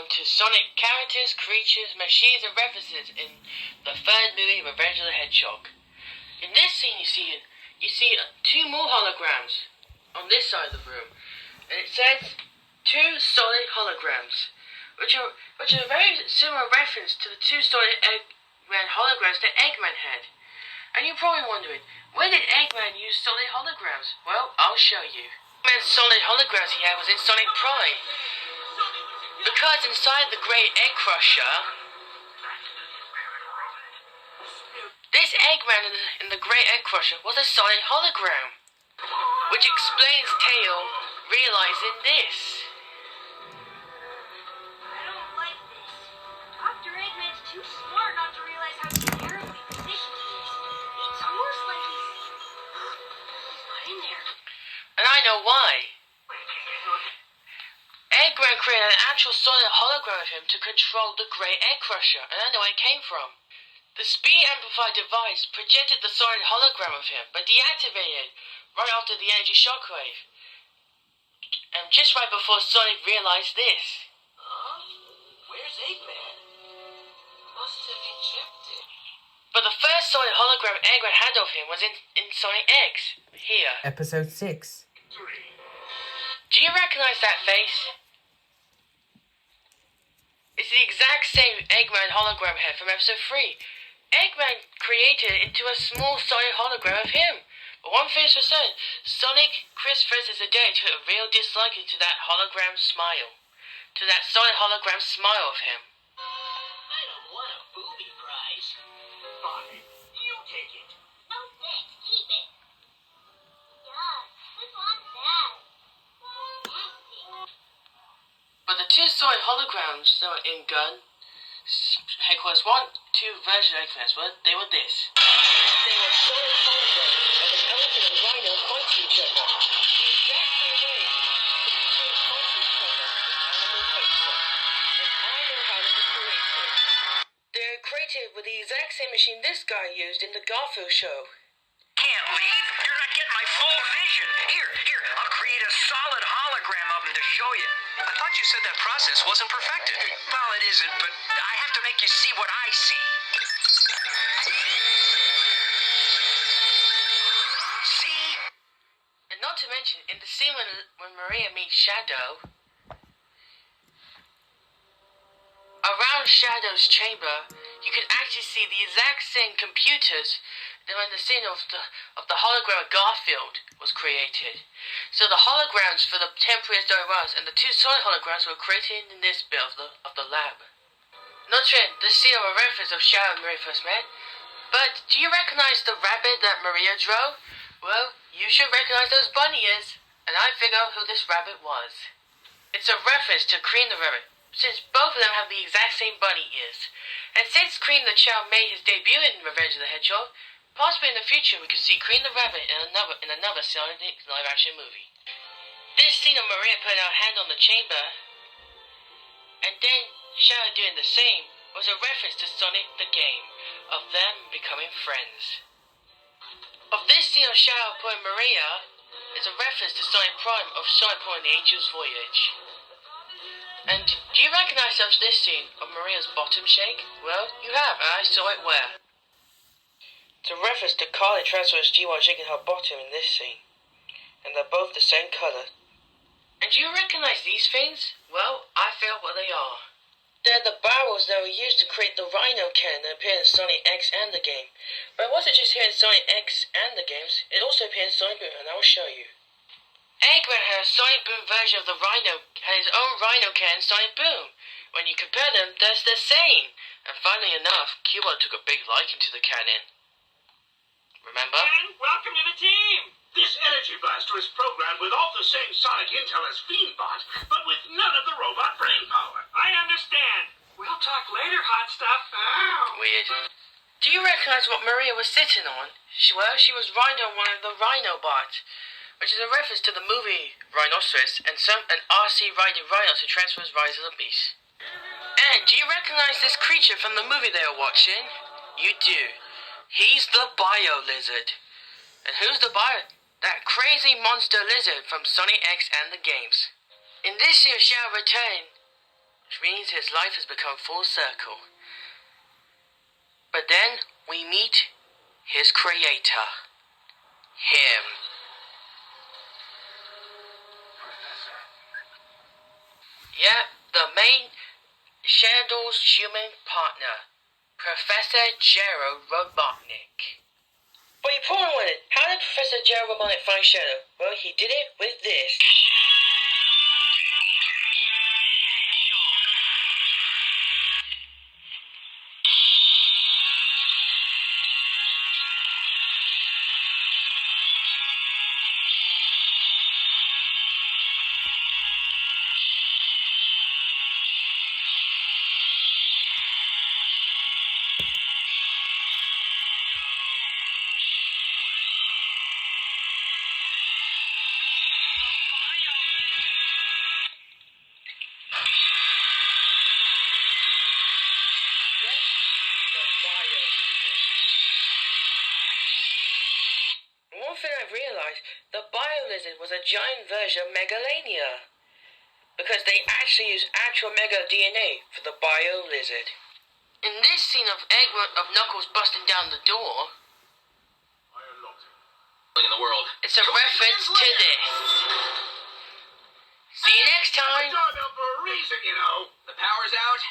going to Sonic characters, creatures, machines, and references in the third movie, Revenge of the Hedgehog. In this scene, you see two more holograms on this side of the room, and it says two solid holograms, which are a very similar reference to the two solid Eggman holograms that Eggman had. And you're probably wondering, when did Eggman use solid holograms? Well, I'll show you. Eggman's solid holograms he had was in Sonic Prime. Because inside the Great Egg Crusher, this Eggman in the Great Egg Crusher was a solid hologram, which explains Tail realizing this. I don't like this. Dr. Eggman's too smart not to realize how terribly positioned he is. It's almost like he's not in there. And I know why. Eggman created an actual solid hologram of him to control the Great Egg Crusher, and I know where it came from. The speed amplifier device projected the solid hologram of him, but deactivated right after the energy shockwave. And just right before Sonic realized this. Where's Eggman? Must have ejected. But the first solid hologram Eggman had of him was in Sonic X. Here. Episode 6. Do you recognize that face? It's the exact same Eggman hologram head from episode 3. Eggman created it into a small solid hologram of him. But one thing's for certain, Sonic, Chris versus the day took a real dislike to that hologram smile. To that solid hologram smile of him. I don't want a booby prize. Fine, you take it. No thanks, keep it. Yuck, who'd want that? But the two solid holograms that were in Gun Headquarters 1, 2 version of Headquarters 1, they were this. They were solid holograms of an elephant and rhino fighting each other. The exact same way the two fight each other in Animal Hoaxer. And I know how they were created. They were created with the exact same machine this guy used in the Garfield show. Can't leave. You're not getting my full vision. Here, I'll create a solid hologram of him to show you. I thought you said that process wasn't perfected. Well, it isn't, but I have to make you see what I see. See? And not to mention, in the scene when Maria meets Shadow, around Shadow's chamber, you can actually see the exact same computers that when the scene of the hologram of Garfield was created. So the holograms for the temporary dioramas and the two solid holograms were created in this bit of the lab. Not sure this scene of a reference of Shadow and Maria first met, but do you recognize the rabbit that Maria drew? Well, you should recognize those bunny ears, and I figure out who this rabbit was. It's a reference to Cream the rabbit, since both of them have the exact same bunny ears. And since Cream the Child made his debut in Revenge of the Hedgehog, possibly in the future we could see Cream the Rabbit in another Sonic live-action movie. This scene of Maria putting her hand on the chamber, and then Shadow doing the same, was a reference to Sonic the game, of them becoming friends. Of this scene of Shadow putting Maria is a reference to Sonic Prime of Sonic pulling the Angel's Voyage. And do you recognize this scene of Maria's bottom shake? Well, you have, and I saw it where. It's a reference to Carly Transformers G1 shaking her bottom in this scene. And they're both the same colour. And do you recognize these things? Well, I feel what they are. They're the barrels that were used to create the rhino cannon that appeared in Sonic X and the game. But it wasn't just here in Sonic X and the games, it also appeared in Sonic Boom, and I will show you. Eggman had a Sonic Boom version of the rhino, had his own rhino cannon Sonic Boom. When you compare them, they're the same. And funnily enough, Cubo took a big liking to the cannon. Remember? And welcome to the team! This energy blaster is programmed with all the same sonic intel as Fiendbot, but with none of the robot brain power. I understand. We'll talk later, hot stuff. Ow. Weird. Do you recognize what Maria was sitting on? She was riding on one of the Rhinobots, which is a reference to the movie Rhinoceros and an RC riding rhinos in Transformers Rise of the Beast. And do you recognize this creature from the movie they are watching? You do. He's the Bio Lizard. And who's the Bio? That crazy monster lizard from Sonic X and the games. In this year's Shadow return which means his life has become full circle. But then we meet his creator. Him. Yeah, the main Shadow's human partner, Professor Gerald Robotnik. But your problem with it, how did Professor Gerald Robotnik find Shadow? Well, he did it with this. One thing I've realized, the bio-lizard was a giant version of megalania. Because they actually use actual mega DNA for the bio-lizard. In this scene of Knuckles busting down the door, In the world. it's a reference to this. See you next time! Dog out for a reason, you know. The power's out.